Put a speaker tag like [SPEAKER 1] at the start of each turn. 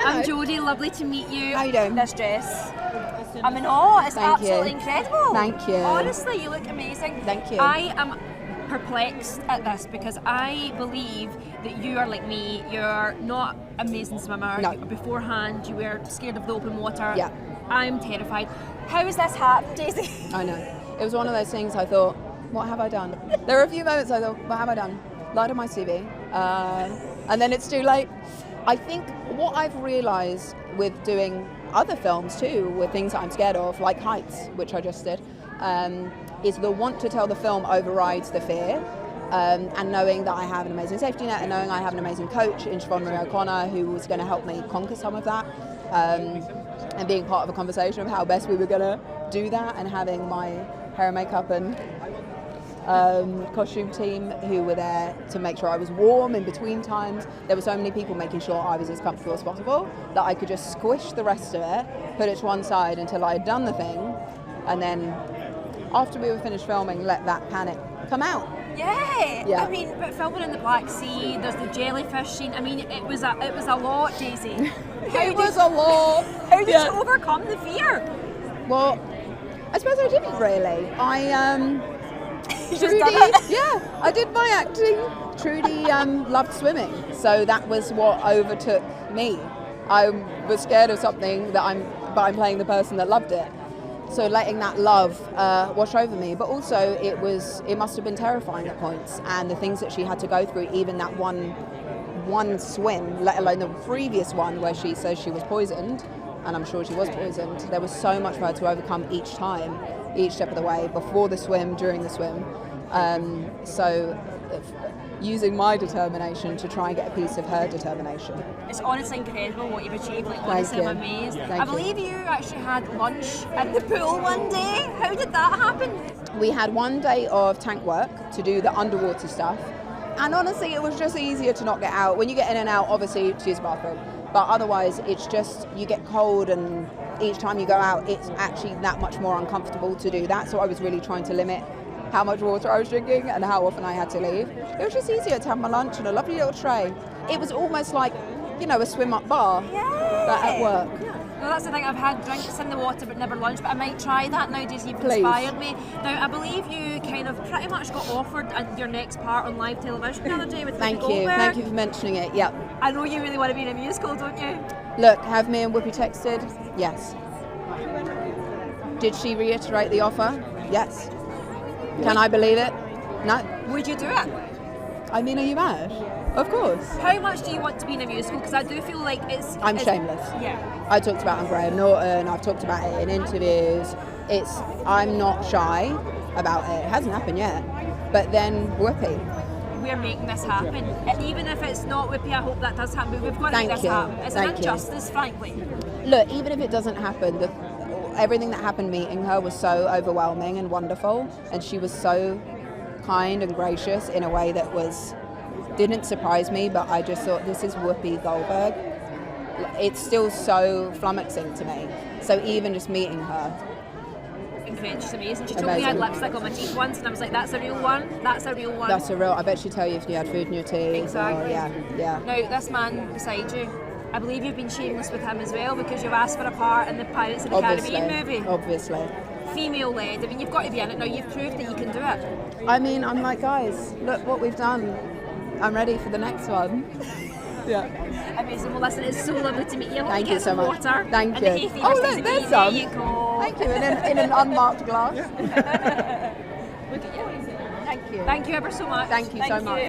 [SPEAKER 1] I'm Jodie, lovely to meet you.
[SPEAKER 2] How you doing?
[SPEAKER 1] This dress. I'm in awe, it's absolutely incredible.
[SPEAKER 2] Thank you.
[SPEAKER 1] Honestly, you look amazing.
[SPEAKER 2] Thank you.
[SPEAKER 1] I am perplexed at this because I believe that you are like me. You're not an amazing swimmer.
[SPEAKER 2] No.
[SPEAKER 1] Beforehand, you were scared of the open water.
[SPEAKER 2] Yeah.
[SPEAKER 1] I'm terrified. How has this happened, Daisy?
[SPEAKER 2] I know. It was one of those things I thought, what have I done? There were a few moments I thought, what have I done? Lied on my CV. And then it's too late. I think what I've realised with doing other films too, with things that I'm scared of, like heights, which I just did, is the want to tell the film overrides the fear. And knowing that I have an amazing safety net and knowing I have an amazing coach in Siobhan Marie O'Connor who was going to help me conquer some of that, and being part of a conversation of how best we were going to do that, and having my hair and makeup and costume team who were there to make sure I was warm in between times. There were so many people making sure I was as comfortable as possible that I could just squish the rest of it, put it to one side until I had done the thing, and then after we were finished filming, let that panic come out.
[SPEAKER 1] Yeah. I mean, but filming in the Black Sea, there's the jellyfish scene. I mean, it was a lot, Daisy.
[SPEAKER 2] It was a lot.
[SPEAKER 1] How did you overcome the fear?
[SPEAKER 2] Well, I suppose I didn't really.
[SPEAKER 1] Trudy,
[SPEAKER 2] I did my acting. Trudy loved swimming, so that was what overtook me. I was scared of something but I'm playing the person that loved it. So letting that love wash over me, but also it must have been terrifying at points, and the things that she had to go through, even that one swim, let alone the previous one where she says she was poisoned, and I'm sure she was poisoned. There was so much for her to overcome each time, each step of the way, before the swim, during the swim. So using my determination to try and get a piece of her determination.
[SPEAKER 1] It's honestly incredible what you've achieved. Like, honestly, I'm amazed. I believe you actually had lunch at the pool one day. How did that happen?
[SPEAKER 2] We had one day of tank work to do the underwater stuff, and honestly it was just easier to not get out. When you get in and out, obviously to use the bathroom, but otherwise it's just, you get cold, and each time you go out it's actually that much more uncomfortable to do that. So I was really trying to limit how much water I was drinking and how often I had to leave. It was just easier to have my lunch in a lovely little tray. It was almost like, a swim-up bar, but at work.
[SPEAKER 1] Well, that's the thing, I've had drinks in the water but never lunch, but I might try that now, Daisy. You've
[SPEAKER 2] Please.
[SPEAKER 1] Inspired me. Now, I believe you kind of pretty much got offered your next part on live television the other day with Whoopi Goldberg.
[SPEAKER 2] Thank you for mentioning it, yep.
[SPEAKER 1] I know you really want to be in a musical, don't you?
[SPEAKER 2] Look, have me and Whoopi texted? Yes. Did she reiterate the offer? Yes. Can I believe it? No.
[SPEAKER 1] Would you do it?
[SPEAKER 2] I mean, are you mad? Of course.
[SPEAKER 1] How much do you want to be in a musical? Because I do feel like
[SPEAKER 2] I'm shameless.
[SPEAKER 1] Yeah.
[SPEAKER 2] I talked about it on Graham Norton, I've talked about it in interviews. I'm not shy about it. It hasn't happened yet. But then Whoopi.
[SPEAKER 1] We're making this happen. Even if it's not Whoopi, I hope that does happen, but we've got to make this happen. It's an injustice, frankly.
[SPEAKER 2] Look, even if it doesn't happen, everything that happened meeting her was so overwhelming and wonderful, and she was so kind and gracious in a way that didn't surprise me, but I just thought, this is Whoopi Goldberg. It's still so flummoxing to me. So even just meeting her.
[SPEAKER 1] Incredible, she's amazing. She told me I had lipstick on my teeth once, and I was like, that's a real one? That's a real one.
[SPEAKER 2] That's a real, I bet she'd tell you if you had food in your teeth.
[SPEAKER 1] Exactly.
[SPEAKER 2] Yeah.
[SPEAKER 1] Now, this man beside you, I believe you've been shameless with him as well, because you've asked for a part in the Pirates of the Caribbean movie.
[SPEAKER 2] Obviously.
[SPEAKER 1] Female-led. I mean, you've got to be in it now. You've proved that you can do it.
[SPEAKER 2] I mean, I'm like, guys, look what we've done. I'm ready for the next one. Yeah.
[SPEAKER 1] Amazing. Well, listen, it's so lovely to meet you.
[SPEAKER 2] Thank you so much.
[SPEAKER 1] Water.
[SPEAKER 2] Thank you.
[SPEAKER 1] Oh, look,
[SPEAKER 2] there's some.
[SPEAKER 1] There you go.
[SPEAKER 2] Thank you. In an unmarked glass.
[SPEAKER 1] Look at you.
[SPEAKER 2] Thank you.
[SPEAKER 1] Thank you ever so much.
[SPEAKER 2] Thank you so much.